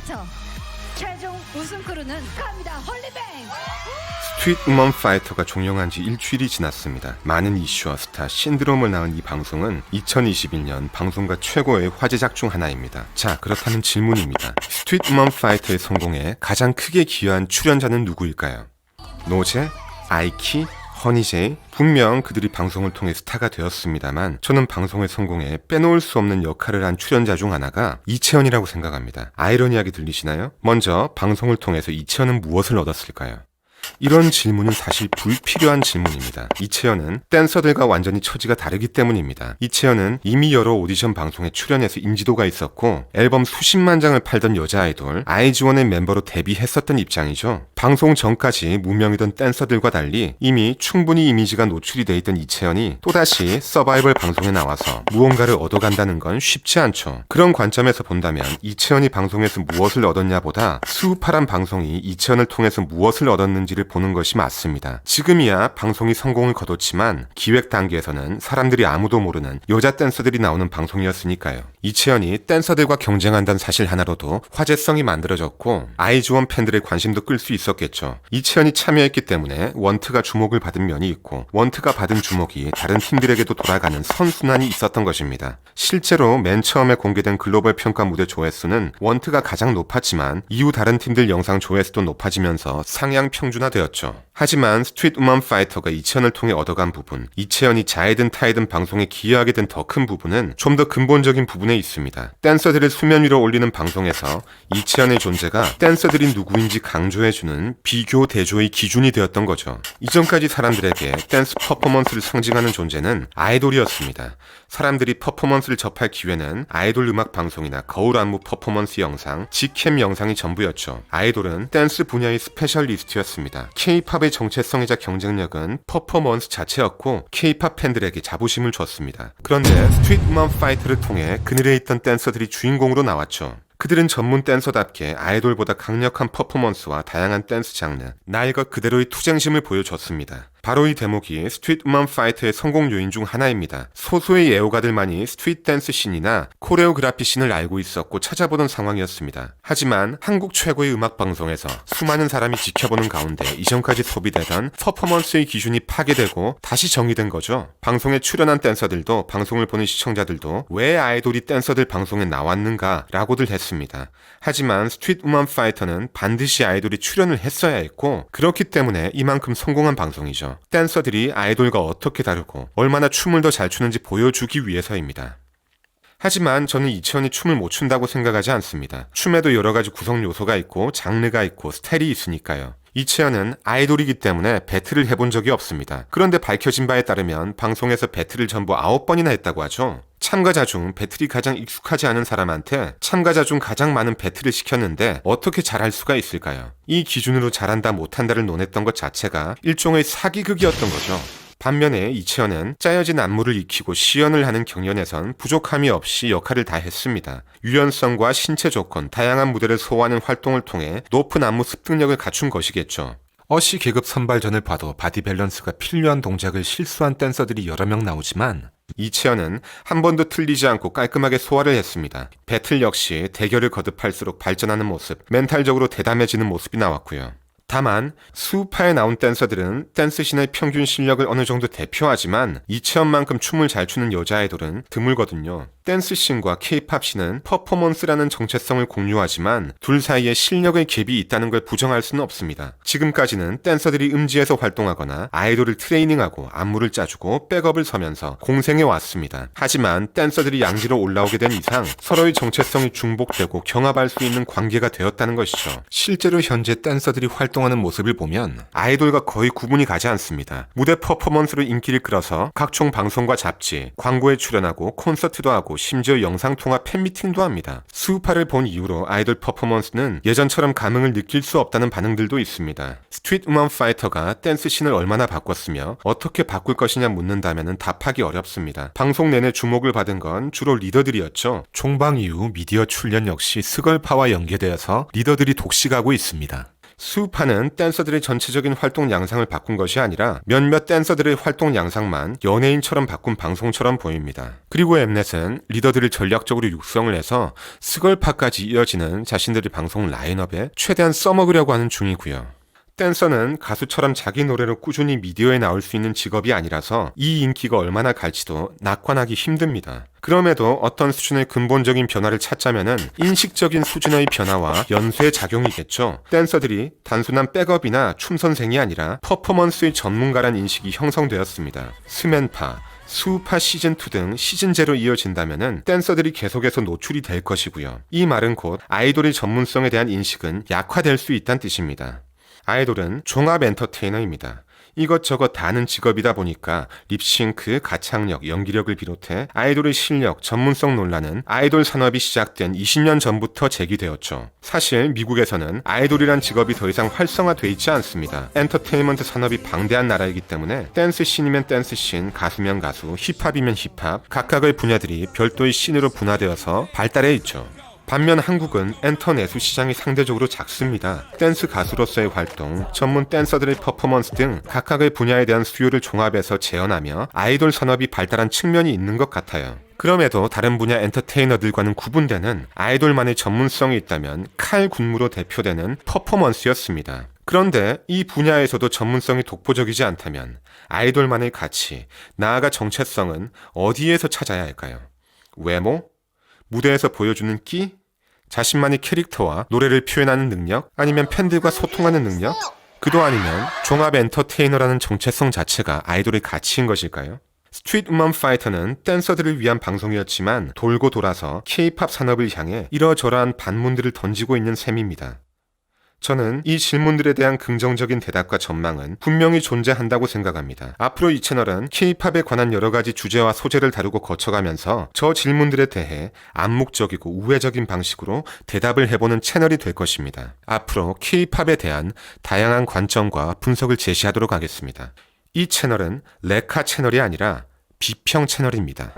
파이터 최종 우승 크루는 갑니다. 홀리뱅. 스트릿 우먼 파이터가 종영한 지 일주일이 지났습니다. 많은 이슈와 스타, 신드롬을 낳은 이 방송은 2021년 방송가 최고의 화제작 중 하나입니다. 자, 그렇다면 질문입니다. 스트릿 우먼 파이터의 성공에 가장 크게 기여한 출연자는 누구일까요? 노제, 아이키, 허니제이, 분명 그들이 방송을 통해 스타가 되었습니다만 저는 방송의 성공에 빼놓을 수 없는 역할을 한 출연자 중 하나가 이채연이라고 생각합니다. 아이러니하게 들리시나요? 먼저 방송을 통해서 이채연은 무엇을 얻었을까요? 이런 질문은 사실 불필요한 질문입니다. 이채연은 댄서들과 완전히 처지가 다르기 때문입니다. 이채연은 이미 여러 오디션 방송에 출연해서 인지도가 있었고 앨범 수십만 장을 팔던 여자 아이돌 아이즈원의 멤버로 데뷔했었던 입장이죠. 방송 전까지 무명이던 댄서들과 달리 이미 충분히 이미지가 노출이 돼 있던 이채연이 또다시 서바이벌 방송에 나와서 무언가를 얻어간다는 건 쉽지 않죠. 그런 관점에서 본다면 이채연이 방송에서 무엇을 얻었냐보다 수우파란 방송이 이채연을 통해서 무엇을 얻었는지 를 보는 것이 맞습니다. 지금이야 방송이 성공을 거뒀지만 기획 단계에서는 사람들이 아무도 모르는 여자 댄서들이 나오는 방송이었으니까요. 이채연이 댄서들과 경쟁한다는 사실 하나로도 화제성이 만들어졌고 아이즈원 팬들의 관심도 끌 수 있었겠죠. 이채연이 참여했기 때문에 원트가 주목을 받은 면이 있고 원트가 받은 주목이 다른 팀들에게도 돌아가는 선순환이 있었던 것입니다. 실제로 맨 처음에 공개된 글로벌 평가 무대 조회수는 원트가 가장 높았지만 이후 다른 팀들 영상 조회수도 높아지면서 상향 평준화 되었죠. 하지만 스트릿 우먼 파이터가 이채연을 통해 얻어간 부분, 이채연이 자이든 타이든 방송에 기여하게 된 더 큰 부분은 좀 더 근본적인 부분에 있습니다. 댄서들을 수면 위로 올리는 방송에서 이채연의 존재가 댄서들이 누구인지 강조해주는 비교 대조의 기준이 되었던 거죠. 이전까지 사람들에게 댄스 퍼포먼스를 상징하는 존재는 아이돌이었습니다. 사람들이 퍼포먼스를 접할 기회는 아이돌 음악 방송이나 거울 안무 퍼포먼스 영상, 직캠 영상이 전부였죠. 아이돌은 댄스 분야의 스페셜리스트였습니다. K-팝의 정체성이자 경쟁력은 퍼포먼스 자체였고 K-팝 팬들에게 자부심을 줬습니다. 그런데 스트릿 우먼 파이터를 통해 그늘에 있던 댄서들이 주인공으로 나왔죠. 그들은 전문 댄서답게 아이돌보다 강력한 퍼포먼스와 다양한 댄스 장르, 날 것 그대로의 투쟁심을 보여줬습니다. 바로 이 대목이 스트릿 우먼 파이터의 성공 요인 중 하나입니다. 소수의 애호가들만이 스트릿 댄스 씬이나 코레오그라피 씬을 알고 있었고 찾아보던 상황이었습니다. 하지만 한국 최고의 음악 방송에서 수많은 사람이 지켜보는 가운데 이전까지 소비되던 퍼포먼스의 기준이 파괴되고 다시 정의된 거죠. 방송에 출연한 댄서들도 방송을 보는 시청자들도 왜 아이돌이 댄서들 방송에 나왔는가 라고들 했습니다. 하지만 스트릿 우먼 파이터는 반드시 아이돌이 출연을 했어야 했고 그렇기 때문에 이만큼 성공한 방송이죠. 댄서들이 아이돌과 어떻게 다르고 얼마나 춤을 더 잘 추는지 보여주기 위해서입니다. 하지만 저는 이채연이 춤을 못 춘다고 생각하지 않습니다. 춤에도 여러 가지 구성 요소가 있고 장르가 있고 스타일이 있으니까요. 이채연은 아이돌이기 때문에 배틀을 해본 적이 없습니다. 그런데 밝혀진 바에 따르면 방송에서 배틀을 전부 9번이나 했다고 하죠. 참가자 중 배틀이 가장 익숙하지 않은 사람한테 참가자 중 가장 많은 배틀을 시켰는데 어떻게 잘할 수가 있을까요? 이 기준으로 잘한다 못한다를 논했던 것 자체가 일종의 사기극이었던 거죠. 반면에 이채연은 짜여진 안무를 익히고 시연을 하는 경연에선 부족함이 없이 역할을 다 했습니다. 유연성과 신체 조건, 다양한 무대를 소화하는 활동을 통해 높은 안무 습득력을 갖춘 것이겠죠. 어시 계급 선발전을 봐도 바디 밸런스가 필요한 동작을 실수한 댄서들이 여러 명 나오지만 이채연은 한 번도 틀리지 않고 깔끔하게 소화를 했습니다. 배틀 역시 대결을 거듭할수록 발전하는 모습, 멘탈적으로 대담해지는 모습이 나왔고요. 다만 수우파에 나온 댄서들은 댄스씬의 평균 실력을 어느 정도 대표하지만 이채연만큼 춤을 잘 추는 여자 아이돌은 드물거든요. 댄스씬과 K-팝씬은 퍼포먼스라는 정체성을 공유하지만 둘 사이에 실력의 갭이 있다는 걸 부정할 수는 없습니다. 지금까지는 댄서들이 음지에서 활동하거나 아이돌을 트레이닝하고 안무를 짜주고 백업을 서면서 공생해 왔습니다. 하지만 댄서들이 양지로 올라오게 된 이상 서로의 정체성이 중복되고 경합할 수 있는 관계가 되었다는 것이죠. 실제로 현재 댄서들이 활동하는 모습을 보면 아이돌과 거의 구분이 가지 않습니다. 무대 퍼포먼스로 인기를 끌어서 각종 방송과 잡지, 광고에 출연하고 콘서트도 하고 심지어 영상통화 팬미팅도 합니다. 수우파를 본 이후로 아이돌 퍼포먼스는 예전처럼 감흥을 느낄 수 없다는 반응들도 있습니다. 스트릿 우먼 파이터가 댄스 씬을 얼마나 바꿨으며 어떻게 바꿀 것이냐 묻는다면 답하기 어렵습니다. 방송 내내 주목을 받은 건 주로 리더들이었죠. 총방 이후 미디어 출연 역시 스걸파와 연계되어서 리더들이 독식하고 있습니다. 수우파는 댄서들의 전체적인 활동 양상을 바꾼 것이 아니라 몇몇 댄서들의 활동 양상만 연예인처럼 바꾼 방송처럼 보입니다. 그리고 엠넷은 리더들을 전략적으로 육성을 해서 스걸파까지 이어지는 자신들의 방송 라인업에 최대한 써먹으려고 하는 중이고요. 댄서는 가수처럼 자기 노래로 꾸준히 미디어에 나올 수 있는 직업이 아니라서 이 인기가 얼마나 갈지도 낙관하기 힘듭니다. 그럼에도 어떤 수준의 근본적인 변화를 찾자면은 인식적인 수준의 변화와 연쇄 작용이겠죠. 댄서들이 단순한 백업이나 춤 선생이 아니라 퍼포먼스의 전문가란 인식이 형성되었습니다. 스맨파, 수우파 시즌2 등 시즌제로 이어진다면은 댄서들이 계속해서 노출이 될 것이고요. 이 말은 곧 아이돌의 전문성에 대한 인식은 약화될 수 있다는 뜻입니다. 아이돌은 종합 엔터테이너입니다. 이것저것 다 아는 직업이다 보니까 립싱크, 가창력, 연기력을 비롯해 아이돌의 실력, 전문성 논란은 아이돌 산업이 시작된 20년 전부터 제기되었죠. 사실 미국에서는 아이돌이란 직업이 더 이상 활성화돼 있지 않습니다. 엔터테인먼트 산업이 방대한 나라이기 때문에 댄스 씬이면 댄스 씬, 가수면 가수, 힙합이면 힙합, 각각의 분야들이 별도의 씬으로 분화되어서 발달해 있죠. 반면 한국은 엔터 내수 시장이 상대적으로 작습니다. 댄스 가수로서의 활동, 전문 댄서들의 퍼포먼스 등 각각의 분야에 대한 수요를 종합해서 재현하며 아이돌 산업이 발달한 측면이 있는 것 같아요. 그럼에도 다른 분야 엔터테이너들과는 구분되는 아이돌만의 전문성이 있다면 칼군무로 대표되는 퍼포먼스였습니다. 그런데 이 분야에서도 전문성이 독보적이지 않다면 아이돌만의 가치, 나아가 정체성은 어디에서 찾아야 할까요? 외모? 무대에서 보여주는 끼? 자신만의 캐릭터와 노래를 표현하는 능력? 아니면 팬들과 소통하는 능력? 그도 아니면 종합 엔터테이너라는 정체성 자체가 아이돌의 가치인 것일까요? 스트리트 우먼 파이터는 댄서들을 위한 방송이었지만 돌고 돌아서 K-팝 산업을 향해 이러저러한 반문들을 던지고 있는 셈입니다. 저는 이 질문들에 대한 긍정적인 대답과 전망은 분명히 존재한다고 생각합니다. 앞으로 이 채널은 K-팝에 관한 여러 가지 주제와 소재를 다루고 거쳐가면서 저 질문들에 대해 암묵적이고 우회적인 방식으로 대답을 해보는 채널이 될 것입니다. 앞으로 K-팝에 대한 다양한 관점과 분석을 제시하도록 하겠습니다. 이 채널은 레카 채널이 아니라 비평 채널입니다.